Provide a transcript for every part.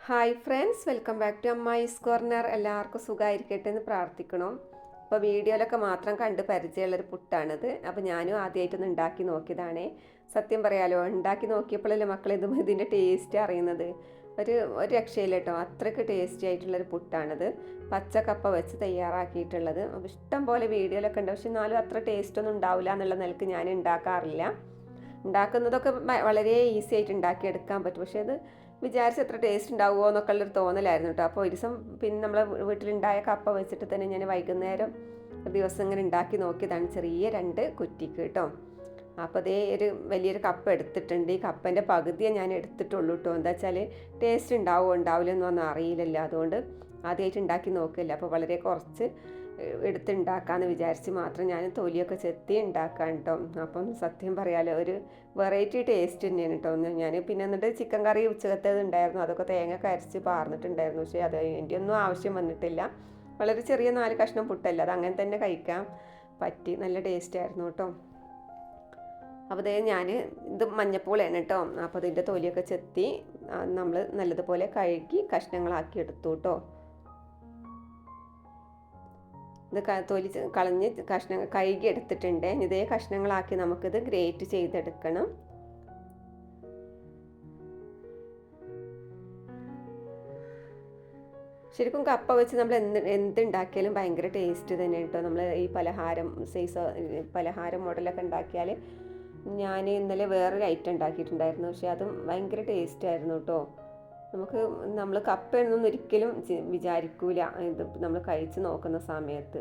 Hi friends, welcome back to Ammayi's corner. എല്ലാവർക്കും സുഖമായിരിക്കട്ടെ എന്ന് പ്രാർത്ഥിക്കണം. അപ്പോൾ വീഡിയോയിലൊക്കെ മാത്രം കണ്ട് പരിചയമുള്ളൊരു പുട്ടാണിത്. അപ്പോൾ ഞാനും ആദ്യമായിട്ടൊന്ന് ഉണ്ടാക്കി നോക്കിയതാണ്. സത്യം പറയാലോ, ഉണ്ടാക്കി നോക്കിയപ്പോഴല്ലേ ഇതിൻ്റെ ടേസ്റ്റ് അറിയുന്നത്. ഒരു ഒരു രക്ഷയില്ല കേട്ടോ, അത്രയ്ക്ക് ടേസ്റ്റി ആയിട്ടുള്ളൊരു പുട്ടാണിത്. പച്ചക്കപ്പ വെച്ച് തയ്യാറാക്കിയിട്ടുള്ളത്. അപ്പോൾ ഇഷ്ടം പോലെ വീഡിയോയിലൊക്കെ ഉണ്ട്, പക്ഷെ എന്നാലും അത്ര ടേസ്റ്റൊന്നും ഉണ്ടാവില്ല എന്നുള്ള നിലക്ക് ഞാൻ ഉണ്ടാക്കാറില്ല. ഉണ്ടാക്കുന്നതൊക്കെ വളരെ ഈസി ആയിട്ട് ഉണ്ടാക്കിയെടുക്കാൻ പറ്റും, പക്ഷേ അത് വിചാരിച്ച് എത്ര ടേസ്റ്റ് ഉണ്ടാവുമോ എന്നൊക്കെ ഉള്ളൊരു തോന്നലായിരുന്നു കേട്ടോ. അപ്പോൾ ഒരു ദിവസം പിന്നെ നമ്മളെ വീട്ടിലുണ്ടായ കപ്പ വെച്ചിട്ട് തന്നെ ഞാൻ വൈകുന്നേരം ഒരു ദിവസം ഇങ്ങനെ ഉണ്ടാക്കി നോക്കിയതാണ്, ചെറിയ 2 കുറ്റിക്ക് കേട്ടോ. അപ്പോൾ അതേ ഒരു വലിയൊരു കപ്പ എടുത്തിട്ടുണ്ട്. ഈ കപ്പൻ്റെ പകുതിയെ ഞാൻ എടുത്തിട്ടുള്ളൂ കേട്ടോ. എന്താ വെച്ചാൽ ടേസ്റ്റ് ഉണ്ടാവില്ല എന്നൊന്നും അറിയില്ലല്ലോ, അതുകൊണ്ട് ആദ്യമായിട്ട് ഉണ്ടാക്കി നോക്കില്ല. അപ്പോൾ വളരെ കുറച്ച് എടുത്തുണ്ടാക്കാമെന്ന് വിചാരിച്ച് മാത്രം ഞാൻ തൊലിയൊക്കെ ചെത്തി ഉണ്ടാക്കാൻ കേട്ടോ. അപ്പം സത്യം പറയാലോ, ഒരു വെറൈറ്റി ടേസ്റ്റ് തന്നെയാണ് കേട്ടോ. ഞാൻ പിന്നെ എന്നിട്ട് ചിക്കൻ കറി ഉച്ചക്കത്തേത് ഉണ്ടായിരുന്നു, അതൊക്കെ തേങ്ങ അരച്ച് പാർന്നിട്ടുണ്ടായിരുന്നു. പക്ഷേ അത് എൻ്റെ ഒന്നും ആവശ്യം വന്നിട്ടില്ല. വളരെ ചെറിയ 4 കഷ്ണം പുട്ടല്ല, അത് അങ്ങനെ തന്നെ കഴിക്കാൻ പറ്റി. നല്ല ടേസ്റ്റ് ആയിരുന്നു കേട്ടോ. അപ്പോൾ അതേ ഞാൻ ഇത് മഞ്ഞപ്പോളാണ് കേട്ടോ. അപ്പോൾ അതിൻ്റെ തൊലിയൊക്കെ ചെത്തി നമ്മൾ നല്ലതുപോലെ കഴുകി കഷ്ണങ്ങളാക്കി എടുത്തു കേട്ടോ. ഇത് തൊലി കളഞ്ഞ് കഷ്ണങ്ങൾ കഴുകി എടുത്തിട്ടുണ്ട്. ഇതേ കഷ്ണങ്ങളാക്കി നമുക്കിത് ഗ്രേറ്റ് ചെയ്തെടുക്കണം. ശരിക്കും കപ്പ വെച്ച് നമ്മൾ എന്തുണ്ടാക്കിയാലും ഭയങ്കര ടേസ്റ്റ് തന്നെ കേട്ടോ. നമ്മൾ ഈ പലഹാരം മോഡലൊക്കെ ഉണ്ടാക്കിയാൽ, ഞാൻ ഇന്നലെ വേറൊരു ഐറ്റം ഉണ്ടാക്കിയിട്ടുണ്ടായിരുന്നു, പക്ഷെ അതും ഭയങ്കര ടേസ്റ്റ് ആയിരുന്നു കേട്ടോ. നമ്മൾ കപ്പയെന്നൊന്നും ഒരിക്കലും വിചാരിക്കൂല ഇത് നമ്മൾ കഴിച്ച് നോക്കുന്ന സമയത്ത്.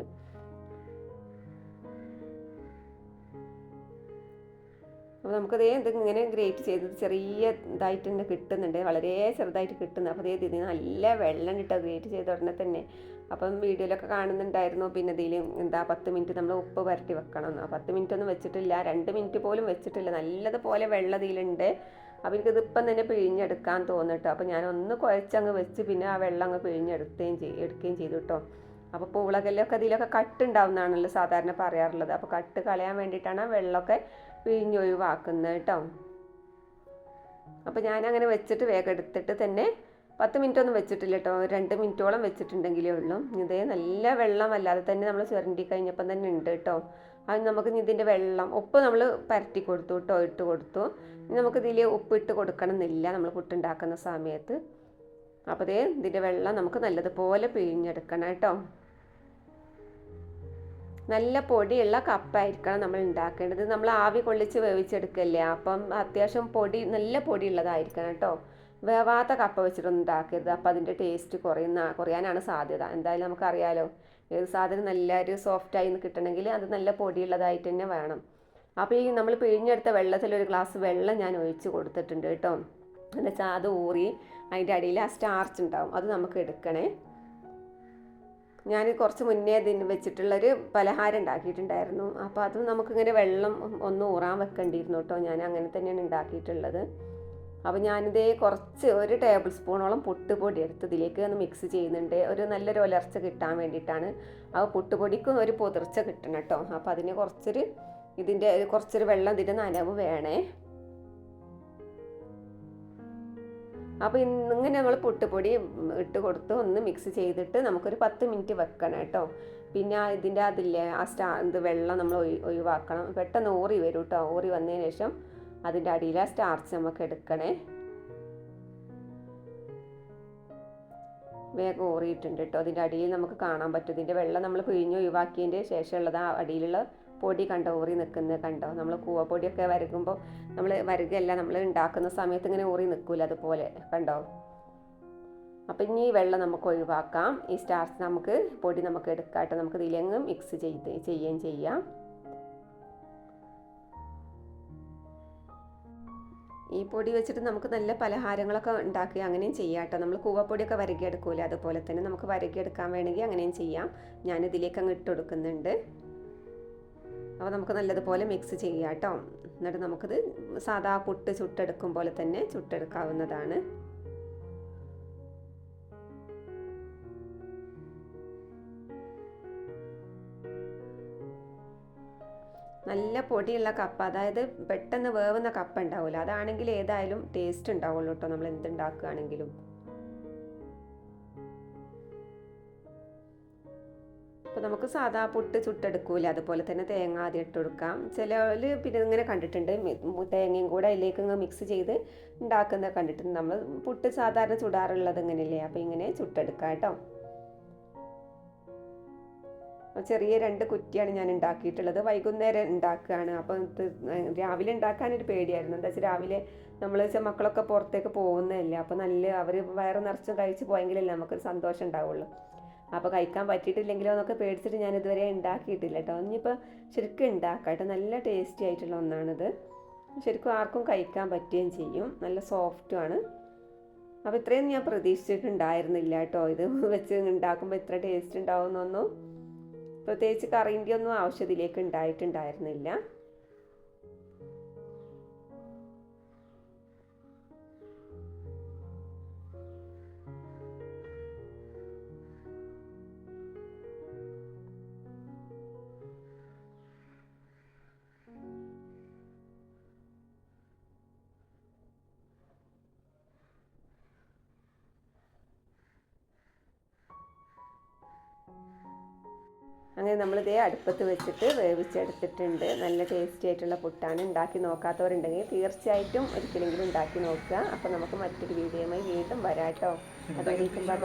അപ്പോൾ നമുക്കതേ ഇങ്ങനെ ഗ്രേറ്റ് ചെയ്തത് ചെറിയ ഇതായിട്ട് തന്നെ കിട്ടുന്നുണ്ട്, വളരെ ചെറുതായിട്ട് കിട്ടുന്നത്. അപ്പോൾ ഇതിന് നല്ല വെള്ളം ഇട്ടോ ഗ്രേറ്റ് ചെയ്ത ഉടനെ തന്നെ. അപ്പം വീഡിയോയിലൊക്കെ കാണുന്നുണ്ടായിരുന്നു. പിന്നെ ഇതിൽ 10 മിനിറ്റ് നമ്മൾ ഉപ്പ് പുരട്ടി വെക്കണം. 10 മിനിറ്റ് ഒന്നും വെച്ചിട്ടില്ല, 2 മിനിറ്റ് പോലും വെച്ചിട്ടില്ല. നല്ലതുപോലെ വെള്ളം ഇതിലുണ്ട്. അപ്പോൾ എനിക്കിതിപ്പം തന്നെ പിഴിഞ്ഞെടുക്കാൻ തോന്നിട്ടോ. അപ്പോൾ ഞാനൊന്ന് കുഴച്ചങ്ങ് വെച്ച് പിന്നെ ആ വെള്ളം അങ്ങ് എടുക്കുകയും ചെയ്തു കേട്ടോ. അപ്പോൾ പൂളകല്ലൊക്കെ ഇതിലൊക്കെ കട്ടുണ്ടാവുന്നതാണല്ലോ സാധാരണ പറയാറുള്ളത്. അപ്പോൾ കട്ട് കളയാൻ വേണ്ടിയിട്ടാണ് ആ വെള്ളമൊക്കെ പിഴിഞ്ഞൊഴിവാക്കുന്നത് കേട്ടോ. അപ്പോൾ ഞാനങ്ങനെ വെച്ചിട്ട് വേഗം എടുത്തിട്ട് തന്നെ 10 മിനിറ്റ് ഒന്നും വെച്ചിട്ടില്ല കേട്ടോ, 2 മിനിറ്റോളം വെച്ചിട്ടുണ്ടെങ്കിലേ ഉള്ളൂ. ഇതേ നല്ല വെള്ളം അല്ലാതെ തന്നെ നമ്മൾ ചുരണ്ടി കഴിഞ്ഞപ്പം തന്നെ ഉണ്ട് കേട്ടോ. അത് നമുക്ക് ഇതിൻ്റെ വെള്ളം ഉപ്പ് നമ്മൾ പരട്ടി കൊടുത്തു കേട്ടോ, ഇട്ട് കൊടുത്തു. ഇനി നമുക്കിതിൽ ഉപ്പ് ഇട്ട് കൊടുക്കണം എന്നില്ല നമ്മൾ പുട്ടുണ്ടാക്കുന്ന സമയത്ത്. അപ്പോൾ ഇതിൻ്റെ വെള്ളം നമുക്ക് നല്ലതുപോലെ പിഴിഞ്ഞെടുക്കണം കേട്ടോ. നല്ല പൊടിയുള്ള കപ്പായിരിക്കണം നമ്മൾ ഉണ്ടാക്കേണ്ടത്. നമ്മൾ ആവി കൊള്ളിച്ച് വേവിച്ചെടുക്കല്ലേ, അപ്പം അത്യാവശ്യം നല്ല പൊടിയുള്ളതായിരിക്കണം കേട്ടോ. വേവാത്ത കപ്പ വെച്ചിട്ടൊന്നും ഉണ്ടാക്കരുത്, അപ്പോൾ അതിൻ്റെ ടേസ്റ്റ് കുറയാനാണ് സാധ്യത. എന്തായാലും നമുക്കറിയാലോ, ഏത് സാധനം നല്ല ഒരു സോഫ്റ്റായി കിട്ടണമെങ്കിൽ അത് നല്ല പൊടിയുള്ളതായിട്ട് തന്നെ വേണം. അപ്പോൾ ഈ നമ്മൾ പിഴിഞ്ഞെടുത്ത വെള്ളത്തിൽ ഒരു ഗ്ലാസ് വെള്ളം ഞാൻ ഒഴിച്ച് കൊടുത്തിട്ടുണ്ട് കേട്ടോ. എന്താ വെച്ചാൽ അത് ഊറി അതിൻ്റെ അടിയിൽ ആ സ്റ്റാർച്ച് ഉണ്ടാവും, അത് നമുക്ക് എടുക്കണേ. ഞാൻ കുറച്ച് മുന്നേ ഇതിന് വെച്ചിട്ടുള്ളൊരു പലഹാരം ഉണ്ടാക്കിയിട്ടുണ്ടായിരുന്നു. അപ്പോൾ അതും നമുക്കിങ്ങനെ വെള്ളം ഒന്ന് ഊറാൻ വെക്കേണ്ടിയിരുന്നു കേട്ടോ. ഞാൻ അങ്ങനെ തന്നെയാണ് ഉണ്ടാക്കിയിട്ടുള്ളത്. അപ്പോൾ ഞാനിതേ കുറച്ച് 1 ടേബിൾ സ്പൂണോളം പുട്ടുപൊടി എടുത്ത് ഇതിലേക്ക് ഒന്ന് മിക്സ് ചെയ്യുന്നുണ്ട്. ഒരു നല്ലൊരു ഒലർച്ച കിട്ടാൻ വേണ്ടിയിട്ടാണ്. ആ പുട്ടുപൊടിക്കും ഒരു പൊതിർച്ച കിട്ടണം കേട്ടോ. അപ്പോൾ അതിന് കുറച്ചൊരു വെള്ളം ഇതിൻ്റെ നനവ് വേണേ. അപ്പോൾ ഇങ്ങനെ നമ്മൾ പുട്ടുപൊടി ഇട്ട് കൊടുത്ത് ഒന്ന് മിക്സ് ചെയ്തിട്ട് നമുക്കൊരു 10 മിനിറ്റ് വെക്കണം കേട്ടോ. പിന്നെ ഇതിൻ്റെ ഇത് വെള്ളം നമ്മൾ ഒഴിവാക്കണം. പെട്ടെന്ന് ഊറി വരും കേട്ടോ. ഊറി വന്നതിന് ശേഷം അതിൻ്റെ അടിയിലെ സ്റ്റാർച്ച് നമുക്ക് എടുക്കണേ. വേഗം ഊറിയിട്ടുണ്ട് കേട്ടോ. അതിൻ്റെ അടിയിൽ നമുക്ക് കാണാൻ പറ്റും. ഇതിൻ്റെ വെള്ളം നമ്മൾ പിഴിഞ്ഞ് ഒഴിവാക്കിയതിൻ്റെ ശേഷമുള്ളത് ആ അടിയിലുള്ള പൊടി കണ്ടോ, ഊറി നിൽക്കുന്നത് കണ്ടോ. നമ്മൾ കൂവപ്പൊടിയൊക്കെ വരകുമ്പോൾ നമ്മൾ ഉണ്ടാക്കുന്ന സമയത്ത് ഇങ്ങനെ ഊറി നിൽക്കില്ല, അതുപോലെ കണ്ടോ. അപ്പം ഇനി ഈ വെള്ളം നമുക്ക് ഒഴിവാക്കാം. ഈ സ്റ്റാർച്ച് പൊടി നമുക്ക് എടുക്കാം കേട്ടോ. നമുക്ക് ഇതിലെങ്ങും മിക്സ് ചെയ്യുകയും ചെയ്യാം. ഈ പൊടി വെച്ചിട്ട് നമുക്ക് നല്ല പലഹാരങ്ങളൊക്കെ ഉണ്ടാക്കി അങ്ങനെയും ചെയ്യാം കേട്ടോ. നമ്മൾ കൂവപ്പൊടിയൊക്കെ വരകിയെടുക്കൂല, അതുപോലെ തന്നെ നമുക്ക് വരകിയെടുക്കാൻ വേണമെങ്കിൽ അങ്ങനെയും ചെയ്യാം. ഞാനിതിലേക്ക് അങ്ങ് ഇട്ട് കൊടുക്കുന്നുണ്ട്. അപ്പോൾ നമുക്ക് നല്ലതുപോലെ മിക്സ് ചെയ്യാം കേട്ടോ. എന്നിട്ട് നമുക്കിത് സാധാ പുട്ട് ചുട്ടെടുക്കും പോലെ തന്നെ ചുട്ടെടുക്കാവുന്നതാണ്. നല്ല പൊടിയുള്ള കപ്പ, അതായത് പെട്ടെന്ന് വേവുന്ന കപ്പ ഉണ്ടാവില്ല, അതാണെങ്കിൽ ഏതായാലും ടേസ്റ്റ് ഉണ്ടാവുള്ളൂ കേട്ടോ നമ്മൾ എന്തുണ്ടാക്കുകയാണെങ്കിലും. നമുക്ക് സാധാ പുട്ട് ചുട്ടെടുക്കൂല അതുപോലെ തന്നെ തേങ്ങ ആദ്യം ഇട്ട് കൊടുക്കാം. ചിലർ പിന്നെ ഇങ്ങനെ കണ്ടിട്ടുണ്ട് തേങ്ങയും കൂടെ അതിലേക്ക് ഇങ്ങനെ മിക്സ് ചെയ്ത് ഉണ്ടാക്കുന്നത് കണ്ടിട്ടുണ്ട്. നമ്മൾ പുട്ട് സാധാരണ ചുടാറുള്ളത് ഇങ്ങനെയല്ലേ, അപ്പോൾ ഇങ്ങനെ ചുട്ടെടുക്കാം കേട്ടോ. ചെറിയ 2 കുറ്റിയാണ് ഞാൻ ഉണ്ടാക്കിയിട്ടുള്ളത്. വൈകുന്നേരം ഉണ്ടാക്കുകയാണ്. അപ്പോൾ രാവിലെ ഉണ്ടാക്കാനൊരു പേടിയായിരുന്നു. എന്താ വെച്ചാൽ രാവിലെ നമ്മൾ മക്കളൊക്കെ പുറത്തേക്ക് പോകുന്നതല്ല, അപ്പോൾ നല്ല അവർ വയറ് നിറച്ചും കഴിച്ച് പോയെങ്കിലല്ലേ നമുക്കൊരു സന്തോഷം ഉണ്ടാവുള്ളൂ. അപ്പോൾ കഴിക്കാൻ പറ്റിയിട്ടില്ലെങ്കിലോ എന്നൊക്കെ പേടിച്ചിട്ട് ഞാൻ ഇതുവരെ ഉണ്ടാക്കിയിട്ടില്ല കേട്ടോ. ഇനിയിപ്പോൾ ശരിക്കും ഉണ്ടാക്കാം കേട്ടോ. നല്ല ടേസ്റ്റി ആയിട്ടുള്ള ഒന്നാണിത്. ശരിക്കും ആർക്കും കഴിക്കാൻ പറ്റുകയും ചെയ്യും. നല്ല സോഫ്റ്റുമാണ്. അപ്പോൾ ഇത്രയും ഞാൻ പ്രതീക്ഷിച്ചിട്ടുണ്ടായിരുന്നില്ല കേട്ടോ. ഇത് വെച്ച് ഉണ്ടാക്കുമ്പോൾ ഇത്ര ടേസ്റ്റ് ഉണ്ടാവുമെന്നൊന്നും, പ്രത്യേകിച്ച് കറിൻ്റെ ഒന്നും ആവശ്യം ഇതിലേക്ക് ഉണ്ടായിട്ടുണ്ടായിരുന്നില്ല. അങ്ങനെ നമ്മളിതേ അടുപ്പത്ത് വെച്ചിട്ട് വേവിച്ചെടുത്തിട്ടുണ്ട്. നല്ല ടേസ്റ്റി ആയിട്ടുള്ള പുട്ടാണ്. ഉണ്ടാക്കി നോക്കാത്തവരുണ്ടെങ്കിൽ തീർച്ചയായിട്ടും ഒരിക്കലെങ്കിലും ഉണ്ടാക്കി നോക്കുക. അപ്പോൾ നമുക്ക് മറ്റൊരു വീഡിയോയുമായി വീണ്ടും വരാം കേട്ടോ. അതുവരേക്കും ബൈ.